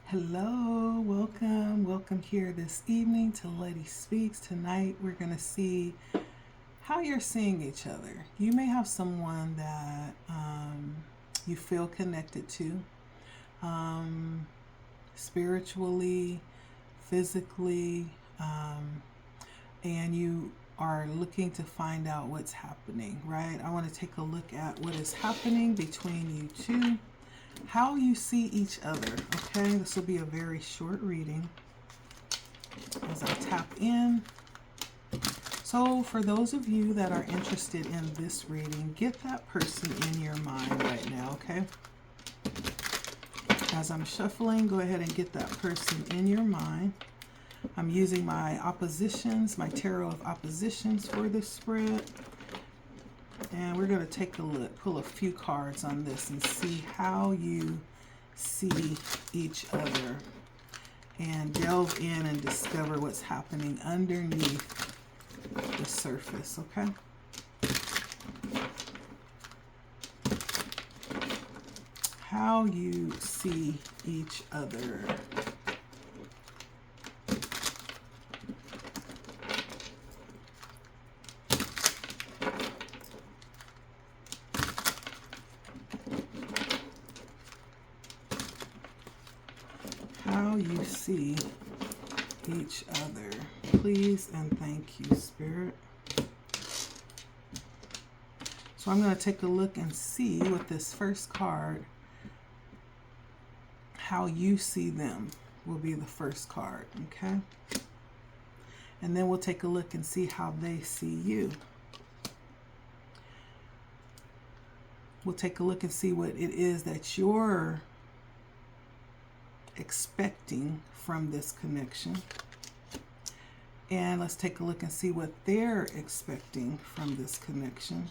Hello, welcome here this evening to LettiSpeaks. Tonight we're going to see how you're seeing each other. You may have someone that you feel connected to spiritually, physically, and you are looking to find out what's happening, right? I want to take a look at what is happening between you two, how you see each other, okay? This will be a very short reading as I tap in. So for those of you that are interested in this reading, get that person in your mind right now, okay? As I'm shuffling, go ahead and get that person in your mind. I'm using my oppositions, my tarot of oppositions for this spread. And we're going to take a look, pull a few cards on this and see how you see each other and delve in and discover what's happening underneath the surface, okay? How you see each other. How you see each other. Please and thank you, Spirit. So I'm going to take a look and see with this first card, how you see them will be the first card, okay? And then we'll take a look and see how they see you. We'll take a look and see what it is that you're expecting from this connection. And let's take a look and see what they're expecting from this connection.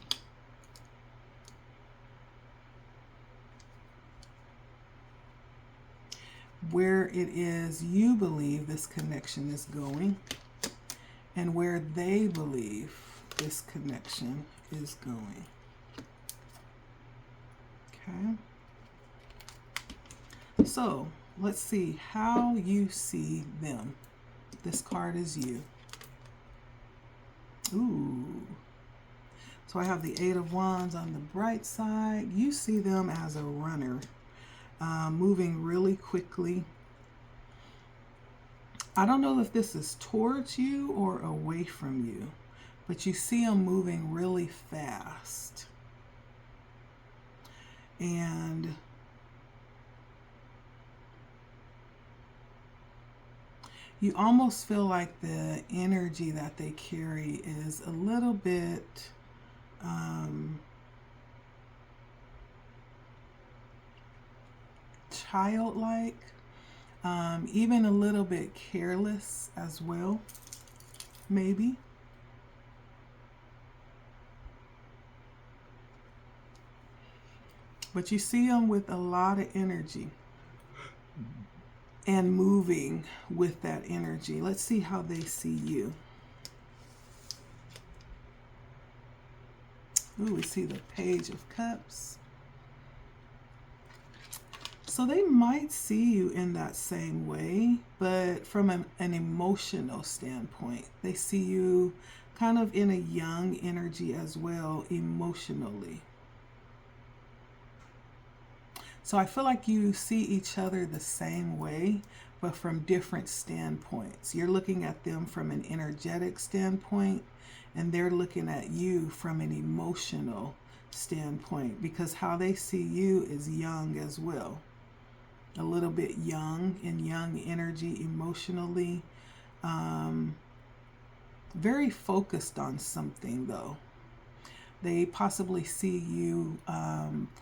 Where it is you believe this connection is going, and where they believe this connection is going. Okay. So let's see how you see them. This card is you. Ooh. So I have the Eight of Wands on the bright side. You see them as a runner, moving really quickly. I don't know if this is towards you or away from you, but you see them moving really fast. And you almost feel like the energy that they carry is a little bit childlike, even a little bit careless as well, maybe. But you see them with a lot of energy and moving with that energy. Let's see how they see you. Ooh, we see the Page of Cups. So they might see you in that same way, but from an emotional standpoint. They see you kind of in a young energy as well, emotionally. So I feel like you see each other the same way, but from different standpoints. You're looking at them from an energetic standpoint, and they're looking at you from an emotional standpoint, because how they see you is young as well. A little bit young, in young energy emotionally. Very focused on something though. They possibly see you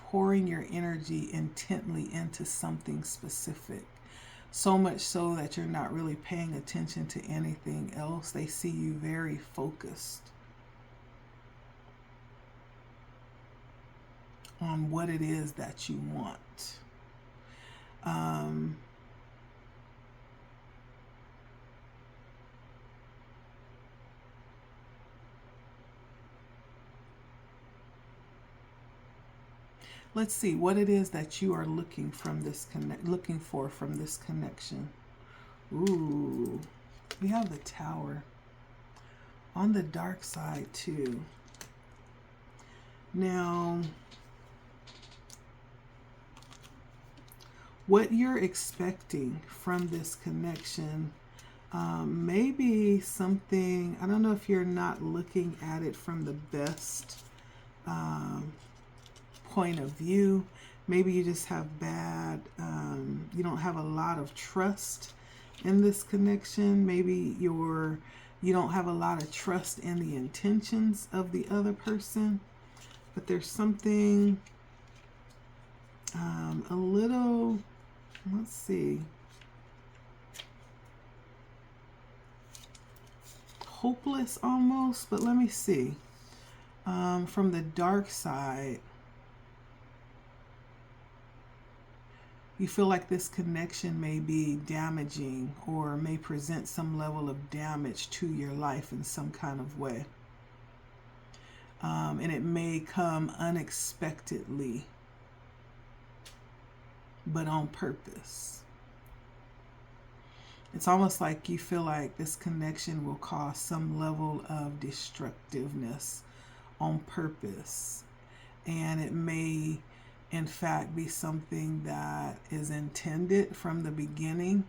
pouring your energy intently into something specific. So much so that you're not really paying attention to anything else. They see you very focused on what it is that you want. Let's see what it is that you are looking from this looking for from this connection. Ooh, we have the Tower on the dark side too. Now, what you're expecting from this connection, maybe something, I don't know if you're not looking at it from the best point of view. Maybe you just have bad, you don't have a lot of trust in this connection. Maybe you don't have a lot of trust in the intentions of the other person. But there's something a little, let's see, hopeless almost, but let me see. From the dark side, you feel like this connection may be damaging or may present some level of damage to your life in some kind of way. And it may come unexpectedly, but on purpose. It's almost like you feel like this connection will cause some level of destructiveness on purpose. And it may, in fact, be something that is intended from the beginning,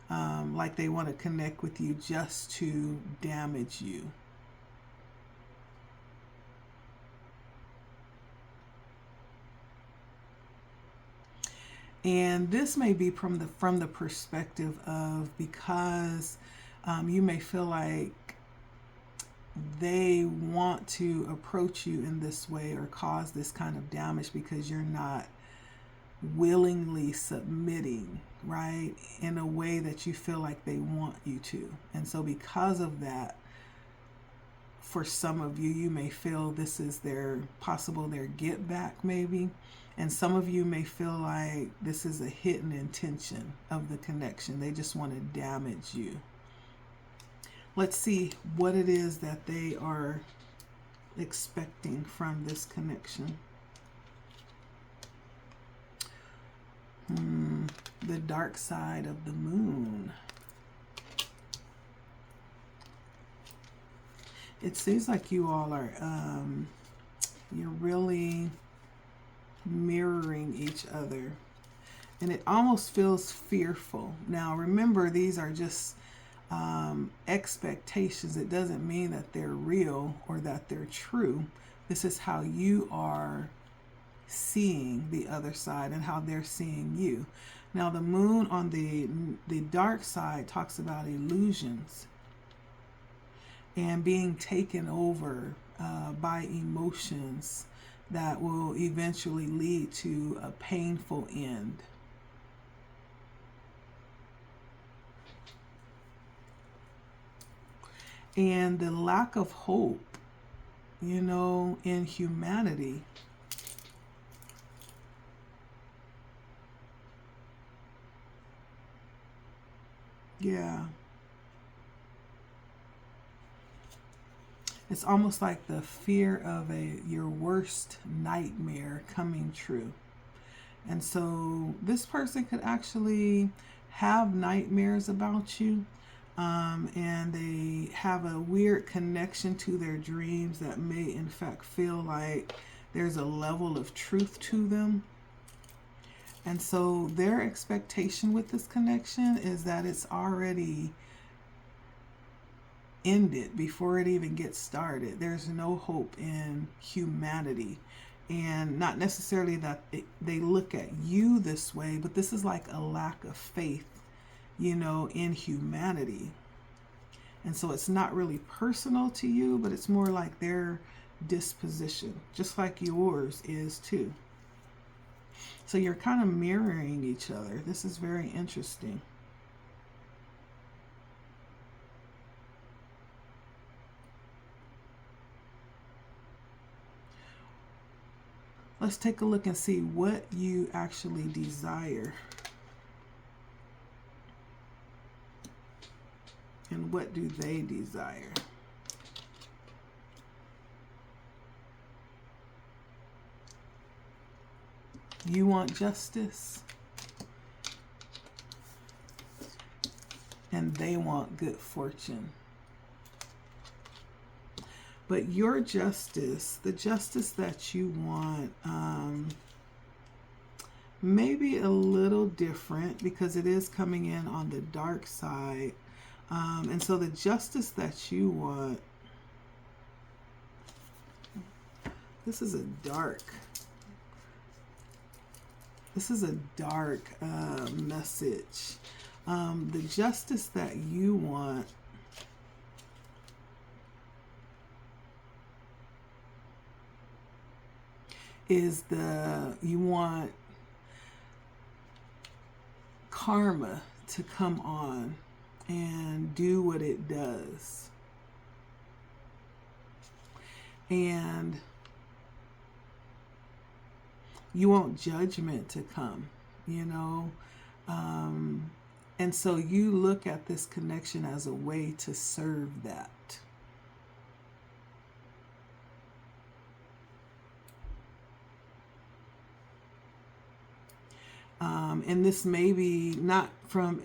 like they want to connect with you just to damage you. And this may be from the perspective of, because you may feel like they want to approach you in this way or cause this kind of damage because you're not willingly submitting, right, in a way that you feel like they want you to. And so because of that, for some of you, you may feel this is their get back maybe. And some of you may feel like this is a hidden intention of the connection. They just want to damage you. Let's see what it is that they are expecting from this connection. The dark side of the moon. It seems like you all are, you're really mirroring each other. And it almost feels fearful. Now, remember, these are just expectations. It doesn't mean that they're real or that they're true. This is how you are seeing the other side and how they're seeing you. Now, the moon on the dark side talks about illusions and being taken over by emotions that will eventually lead to a painful end. And the lack of hope, you know, in humanity. Yeah. It's almost like the fear of your worst nightmare coming true. And so this person could actually have nightmares about you. And they have a weird connection to their dreams that may in fact feel like there's a level of truth to them. And so their expectation with this connection is that it's already ended before it even gets started. There's no hope in humanity. And not necessarily that they look at you this way, but this is like a lack of faith, you know, in humanity. And so it's not really personal to you, but it's more like their disposition, just like yours is too. So you're kind of mirroring each other. This is very interesting. Let's take a look and see what you actually desire. And what do they desire? You want justice, and they want good fortune. But your justice, the justice that you want, may be a little different because it is coming in on the dark side. And so the justice that you want, this is a dark message. The justice that you want is you want karma to come on and do what it does. And you want judgment to come, you know. And so you look at this connection as a way to serve that. And this may be not from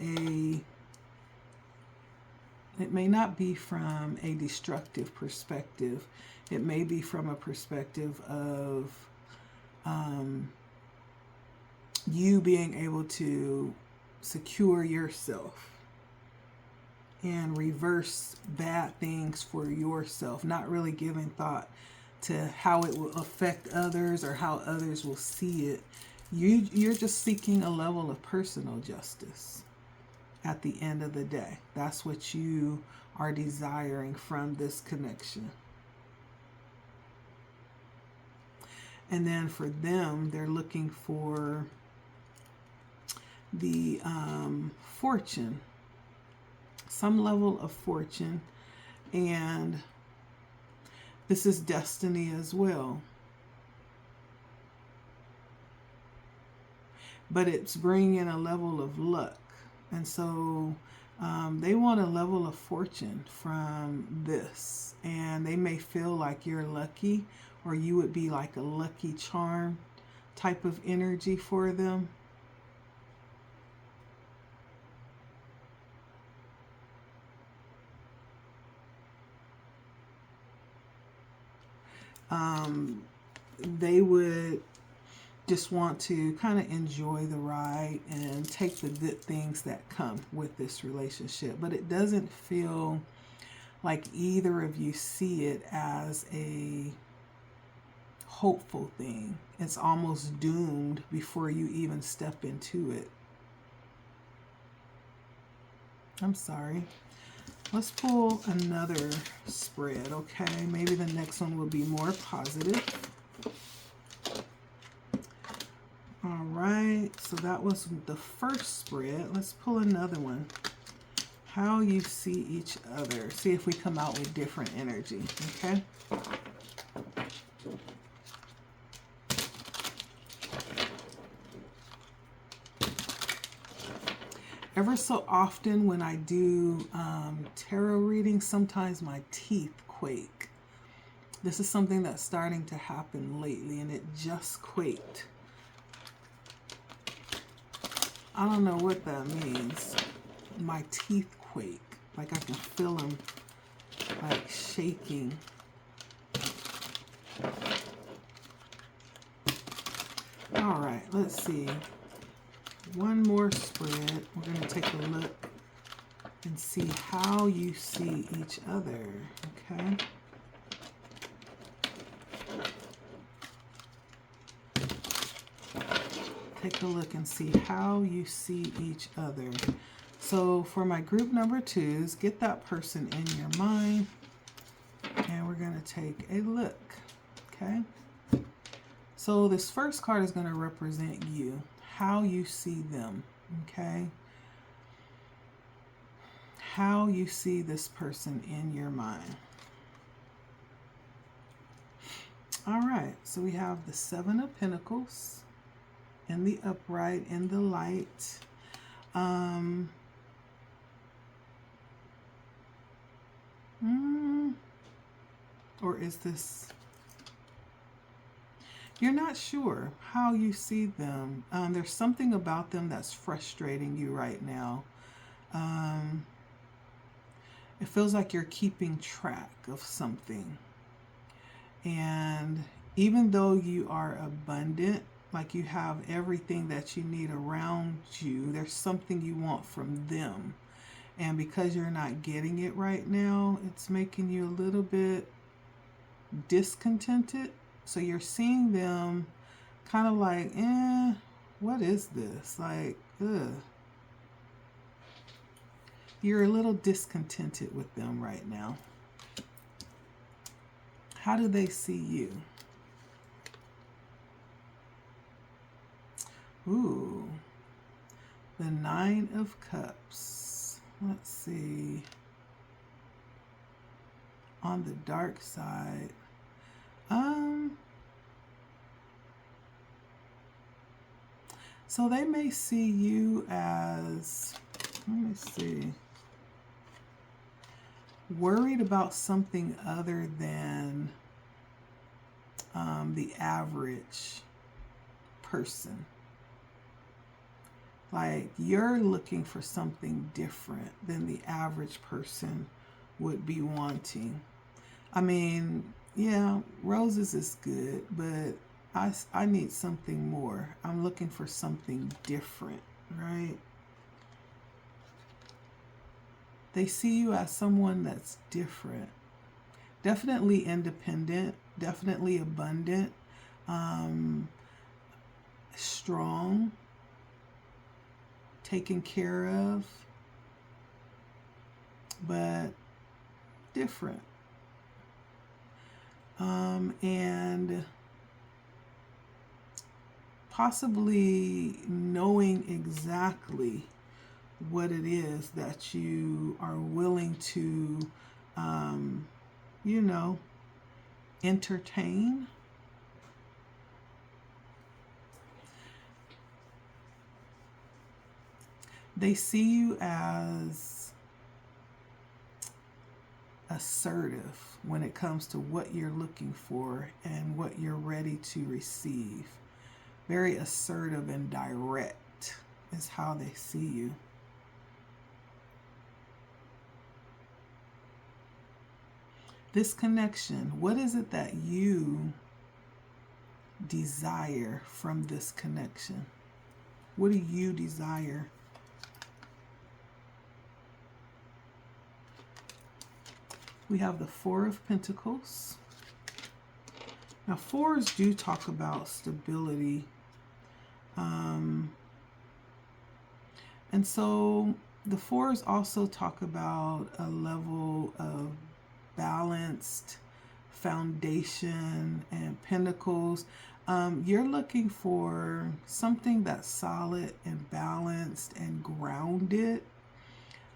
it may not be from a destructive perspective. It may be from a perspective of you being able to secure yourself and reverse bad things for yourself, not really giving thought to how it will affect others or how others will see it. You're just seeking a level of personal justice at the end of the day. That's what you are desiring from this connection. And then for them, they're looking for the fortune, some level of fortune. And this is destiny as well. But it's bringing in a level of luck. And so they want a level of fortune from this. And they may feel like you're lucky, or you would be like a lucky charm type of energy for them. They would just want to kind of enjoy the ride and take the good things that come with this relationship. But it doesn't feel like either of you see it as a hopeful thing. It's almost doomed before you even step into it. I'm sorry. Let's pull another spread, okay? Maybe the next one will be more positive. All right, so that was the first spread. Let's pull another one. How you see each other. See if we come out with different energy, okay? Ever so often when I do tarot readings, sometimes my teeth quake. This is something that's starting to happen lately, and it just quaked. I don't know what that means. My teeth quake. Like I can feel them like shaking. All right, let's see. One more spread. We're going to take a look and see how you see each other, okay? Take a look and see how you see each other. So for my group number 2s, get that person in your mind, and we're going to take a look, okay? So this first card is going to represent you, how you see them, okay? How you see this person in your mind. All right, so we have the 7 of Pentacles in the upright, in the light. Or is this... You're not sure how you see them. There's something about them that's frustrating you right now. It feels like you're keeping track of something. And even though you are abundant, like you have everything that you need around you, there's something you want from them. And because you're not getting it right now, it's making you a little bit discontented. So you're seeing them kind of like, what is this? Like, ugh. You're a little discontented with them right now. How do they see you? Ooh, the Nine of Cups. Let's see. On the dark side. So they may see you as, let me see, worried about something other than the average person. Like you're looking for something different than the average person would be wanting. I mean, yeah, roses is good, but I need something more. I'm looking for something different, right? They see you as someone that's different. Definitely independent, definitely abundant, strong, taken care of, but different. And possibly knowing exactly what it is that you are willing to, entertain. They see you as assertive when it comes to what you're looking for and what you're ready to receive. Very assertive and direct is how they see you. This connection, what is it that you desire from this connection? What do you desire? We have the Four of Pentacles. Now, fours do talk about stability. And so the fours also talk about a level of balanced foundation and pentacles. You're looking for something that's solid and balanced and grounded.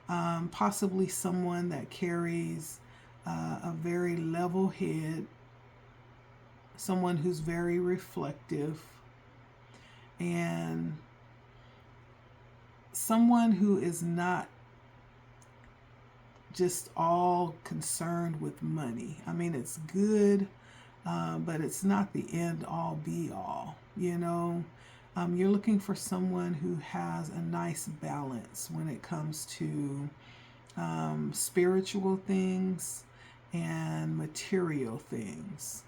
Possibly someone that carries a very level head, someone who's very reflective, and someone who is not just all concerned with money. I mean, it's good, but it's not the end all be all, You're looking for someone who has a nice balance when it comes to spiritual things and material things.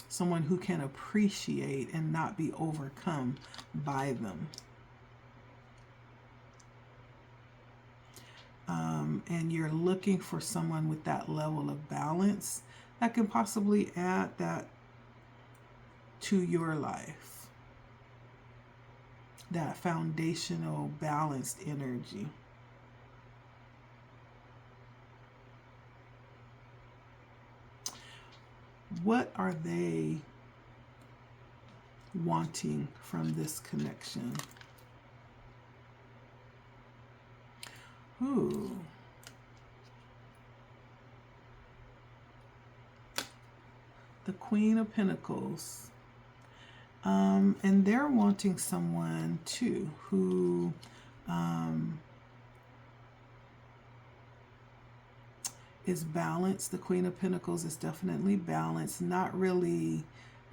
Someone who can appreciate and not be overcome by them. And you're looking for someone with that level of balance that can possibly add that to your life. That foundational, balanced energy. What are they wanting from this connection? Ooh. The Queen of Pentacles. And they're wanting someone too who is balanced. The Queen of Pentacles is definitely balanced, not really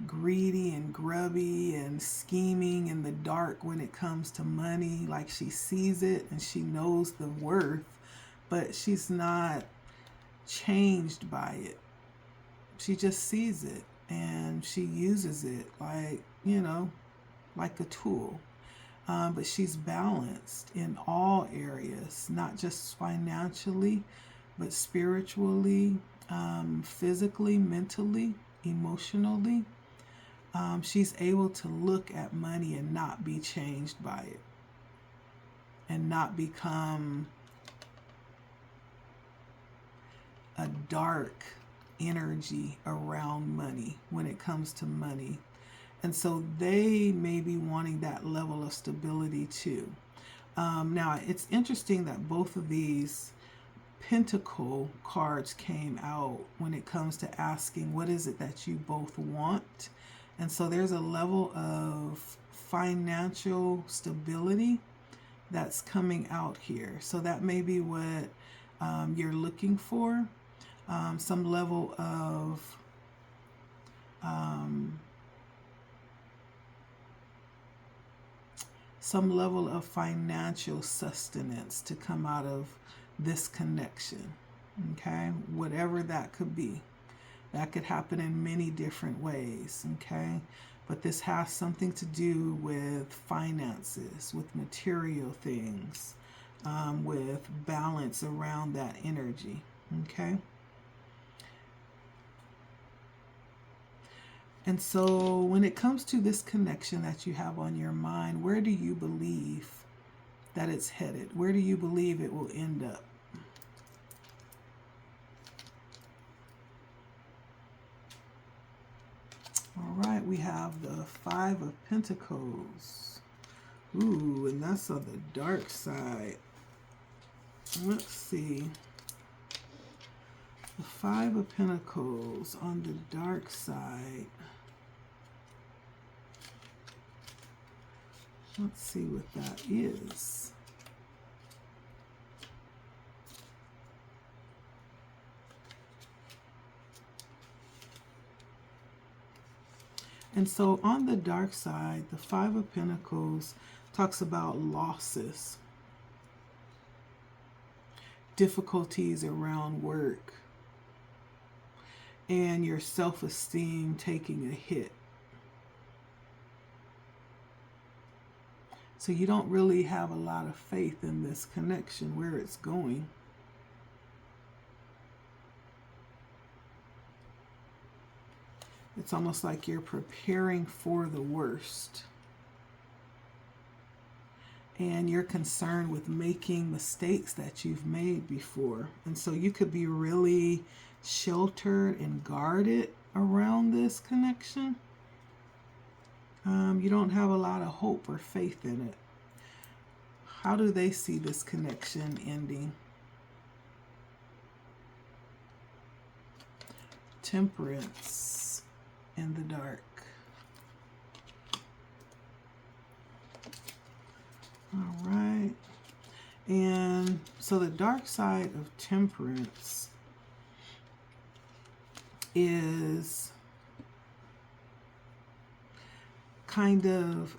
greedy and grubby and scheming in the dark when it comes to money. Like she sees it and she knows the worth, but she's not changed by it. She just sees it and she uses it like, like a tool. But she's balanced in all areas, not just financially, but spiritually, physically, mentally, emotionally. She's able to look at money and not be changed by it and not become a dark energy around money when it comes to money. And so they may be wanting that level of stability too. Now, it's interesting that both of these Pentacle cards came out when it comes to asking what is it that you both want. And so there's a level of financial stability that's coming out here. So that may be what you're looking for. Some level of financial sustenance to come out of this connection. Okay, whatever that could be. That could happen in many different ways. Okay, but this has something to do with finances, with material things, with balance around that energy. Okay. And so when it comes to this connection that you have on your mind, where do you believe that it's headed? Where do you believe it will end up? All right, we have the Five of Pentacles. Ooh, and that's on the dark side. Let's see. The Five of Pentacles on the dark side. Let's see what that is. And so on the dark side, the Five of Pentacles talks about losses, difficulties around work, and your self-esteem taking a hit. So you don't really have a lot of faith in this connection, where it's going. It's almost like you're preparing for the worst. And you're concerned with making mistakes that you've made before. And so you could be really sheltered and guarded around this connection. You don't have a lot of hope or faith in it. How do they see this connection ending? Temperance in the dark. All right. And so the dark side of Temperance is kind of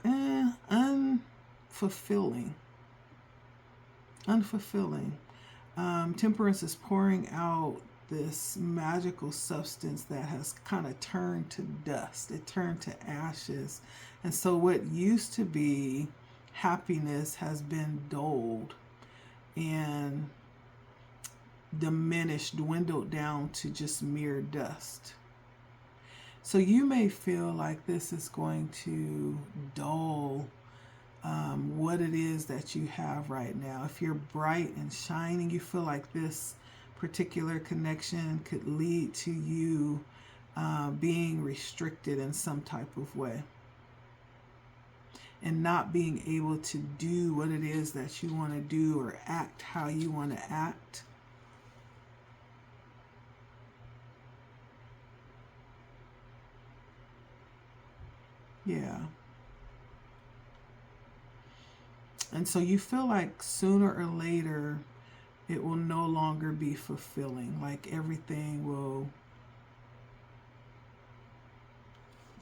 unfulfilling. Temperance is pouring out this magical substance that has kind of turned to dust. It turned to ashes. And so what used to be happiness has been dulled and diminished, dwindled down to just mere dust. So you may feel like this is going to dull what it is that you have right now. If you're bright and shining, you feel like this particular connection could lead to you being restricted in some type of way and not being able to do what it is that you want to do or act how you want to act. Yeah. And so you feel like sooner or later it will no longer be fulfilling. Like everything will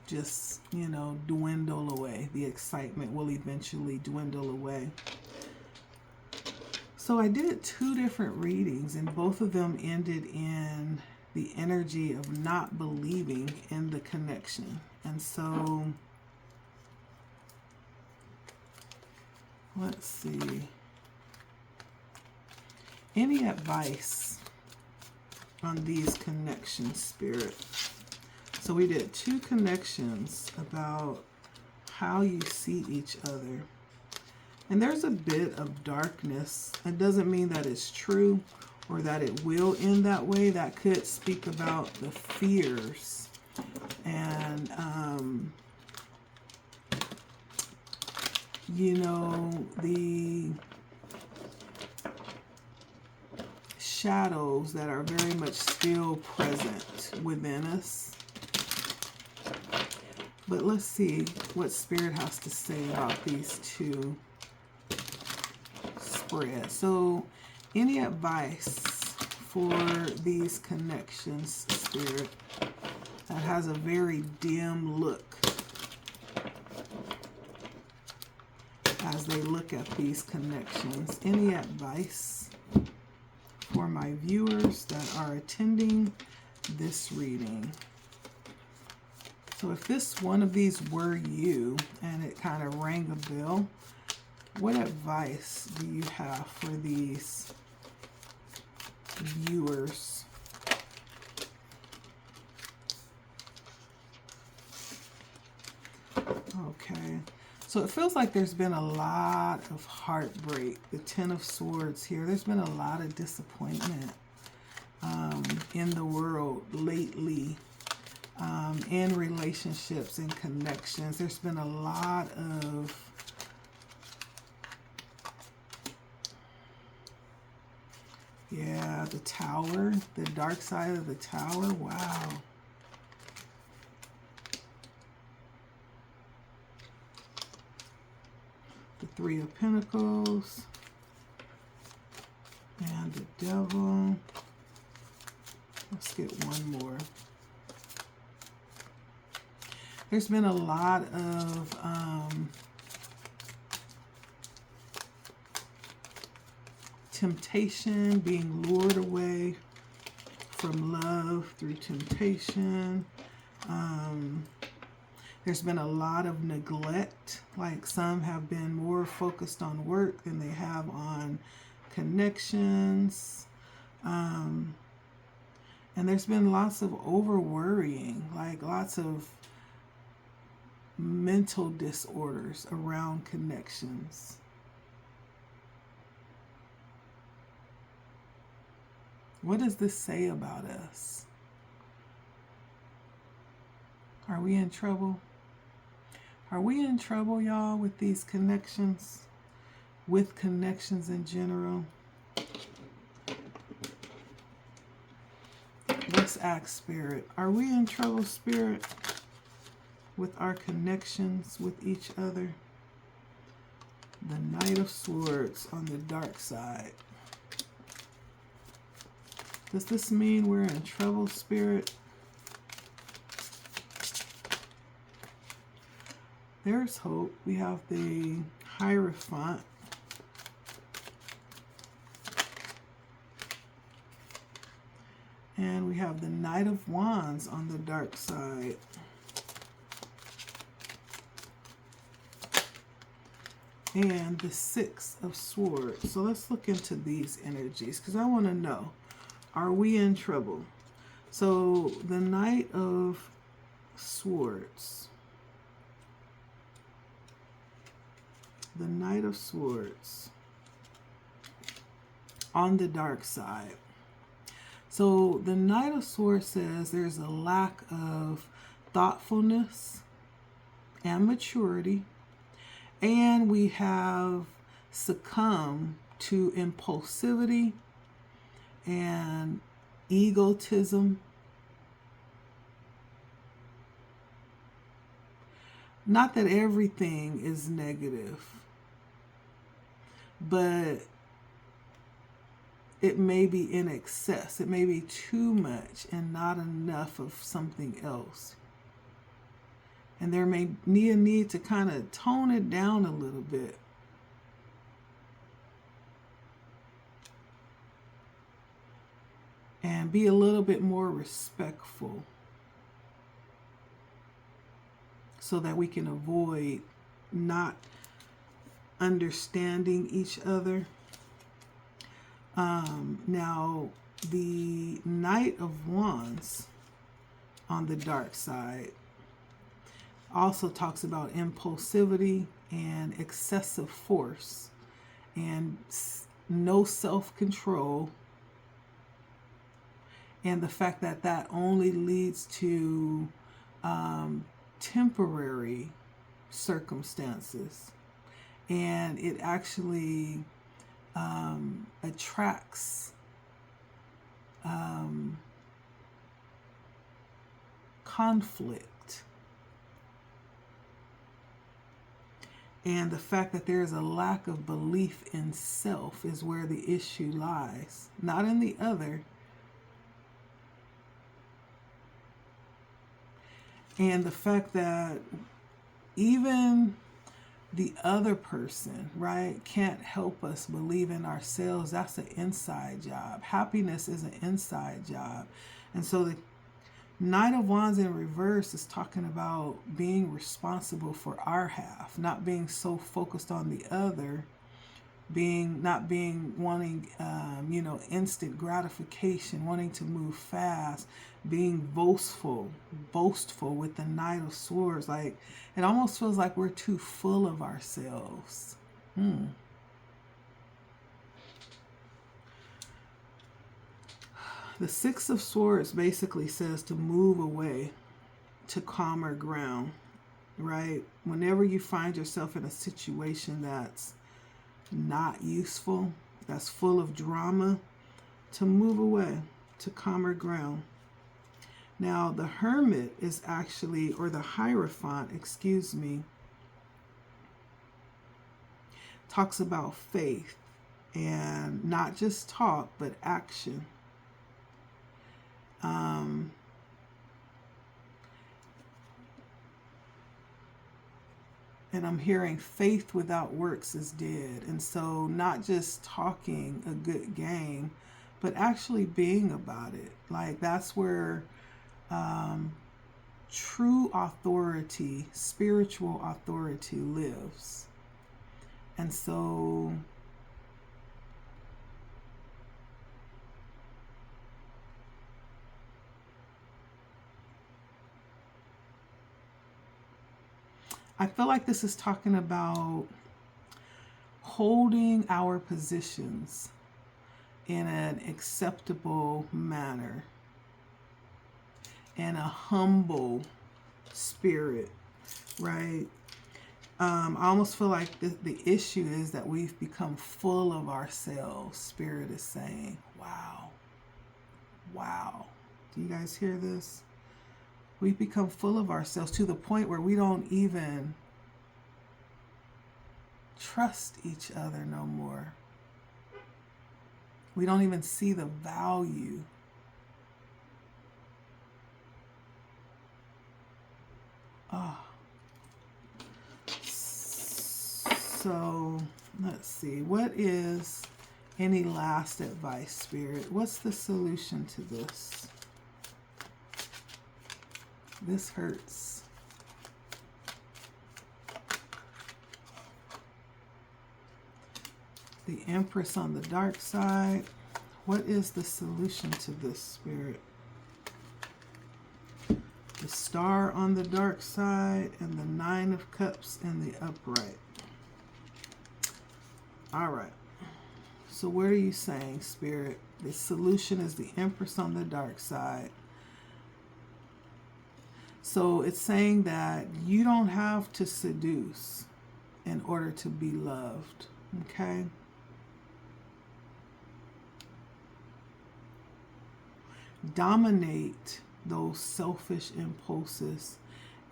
just, you know, dwindle away. The excitement will eventually dwindle away. So I did 2 different readings, and both of them ended in the energy of not believing in the connection. And so, let's see. Any advice on these connections, Spirit? So we did 2 connections about how you see each other. And there's a bit of darkness. It doesn't mean that it's true or that it will end that way. That could speak about the fears and, you know, the shadows that are very much still present within us. But let's see what Spirit has to say about these 2 spreads. So, any advice for these connections, Spirit, that has a very dim look as they look at these connections? Any advice for my viewers that are attending this reading? So if this one of these were you and it kind of rang a bell, what advice do you have for these viewers? Okay. So it feels like there's been a lot of heartbreak. The 10 of Swords here. There's been a lot of disappointment in the world lately. In relationships and connections. There's been a lot of the Tower, the dark side of the Tower. Wow. The 3 of Pentacles and the Devil. Let's get one more. There's been a lot of temptation, being lured away from love through temptation. There's been a lot of neglect, like some have been more focused on work than they have on connections. And there's been lots of over worrying, like lots of mental disorders around connections. What does this say about us? Are we in trouble? Are we in trouble, y'all, with these connections? With connections in general? Let's ask Spirit. Are we in trouble, Spirit, with our connections with each other? The Knight of Swords on the dark side. Does this mean we're in trouble, Spirit? There's hope. We have the Hierophant. And we have the Knight of Wands on the dark side. And the 6 of Swords. So let's look into these energies because I want to know, are we in trouble? So the Knight of Swords. The Knight of Swords on the dark side. So the Knight of Swords says there's a lack of thoughtfulness and maturity. And we have succumbed to impulsivity and egotism. Not that everything is negative, but it may be in excess. It may be too much and not enough of something else. And there may be a need to kind of tone it down a little bit. And be a little bit more respectful so that we can avoid not understanding each other. Now, the Knight of Wands on the dark side also talks about impulsivity and excessive force and no self-control, and the fact that that only leads to temporary circumstances, and it actually attracts conflict. And the fact that there is a lack of belief in self is where the issue lies, not in the other. And the fact that even the other person, right, can't help us believe in ourselves, that's an inside job. Happiness is an inside job. And so the Knight of Wands in reverse is talking about being responsible for our half, not being so focused on the other, wanting instant gratification, wanting to move fast, being boastful with the Knight of Swords. Like, it almost feels like we're too full of ourselves. The Six of Swords basically says to move away to calmer ground, right? Whenever you find yourself in a situation that's not useful, that's full of drama, to move away to calmer ground. Now, the Hermit is actually, or the Hierophant, excuse me, talks about faith and not just talk, but action. And I'm hearing faith without works is dead. And so not just talking a good game, but actually being about it. Like, that's where true authority, spiritual authority lives. And so I feel like this is talking about holding our positions in an acceptable manner, in a humble spirit, right? I almost feel like the issue is that we've become full of ourselves. Spirit is saying, wow, wow. Do you guys hear this? We've become full of ourselves to the point where we don't even trust each other no more. We don't even see the value. So let's see. What is any last advice, Spirit? What's the solution to this? This hurts. The Empress on the dark side. What is the solution to this, Spirit? The Star on the dark side and the Nine of Cups in the upright. All right. So what are you saying, Spirit? The solution is the Empress on the dark side. So it's saying that you don't have to seduce in order to be loved, okay? Dominate those selfish impulses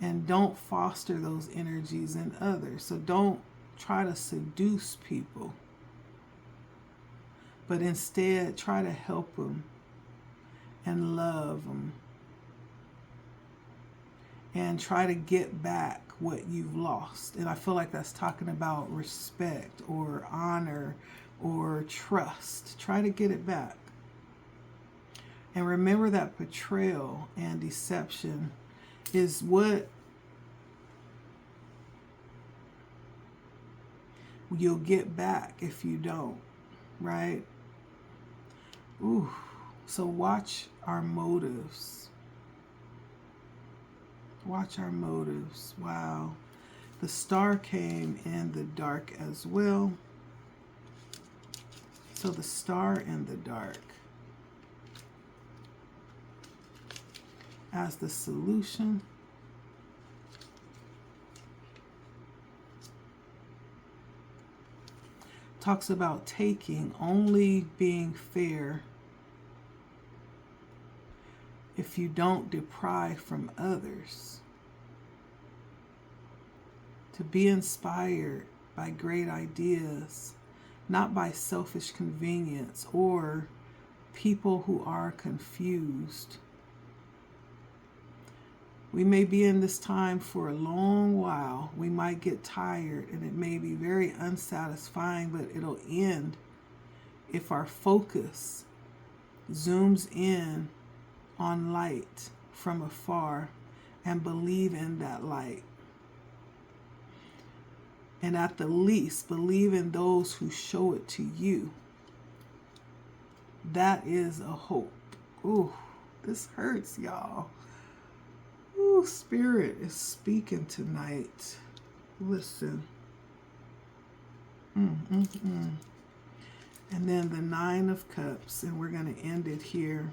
and don't foster those energies in others. So don't try to seduce people, but instead try to help them and love them and try to get back what you've lost. And I feel like that's talking about respect or honor or trust. Try to get it back. And remember that betrayal and deception is what you'll get back if you don't, right? Ooh, so watch our motives. Watch our motives. Wow. The star came in the dark as well. So the star in the dark as the solution. Talks about taking, only being fair if you don't deprive from others. To be inspired by great ideas, not by selfish convenience or people who are confused. We may be in this time for a long while. We might get tired and it may be very unsatisfying, but it'll end if our focus zooms in on light from afar and believe in that light. And at the least, believe in those who show it to you. That is a hope. Ooh, this hurts, y'all. Ooh, Spirit is speaking tonight. Listen. And then the 9 of Cups, and we're going to end it here.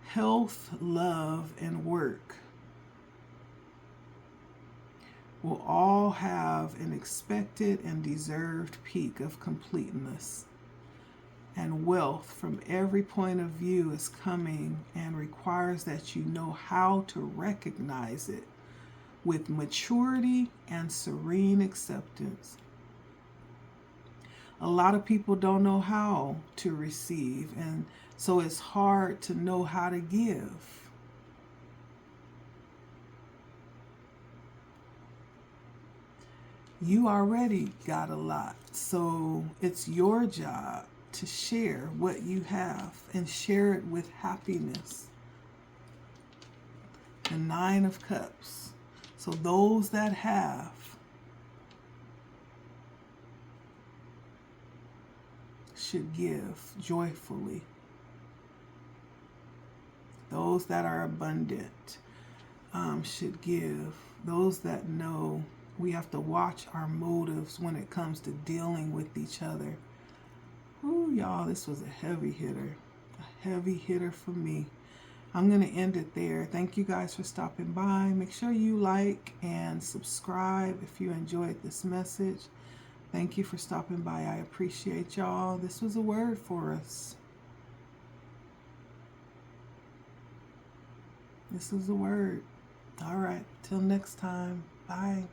Health, love, and work will all have an expected and deserved peak of completeness. And wealth from every point of view is coming and requires that you know how to recognize it with maturity and serene acceptance. A lot of people don't know how to receive, and so it's hard to know how to give. You already got a lot, so it's your job to share what you have and share it with happiness. The 9 of Cups. So those that have should give joyfully. Those that are abundant should give. Those that know, we have to watch our motives when it comes to dealing with each other. Ooh, y'all, this was a heavy hitter. A heavy hitter for me. I'm going to end it there. Thank you guys for stopping by. Make sure you like and subscribe if you enjoyed this message. Thank you for stopping by. I appreciate y'all. This was a word for us. This is a word. All right. Till next time. Bye.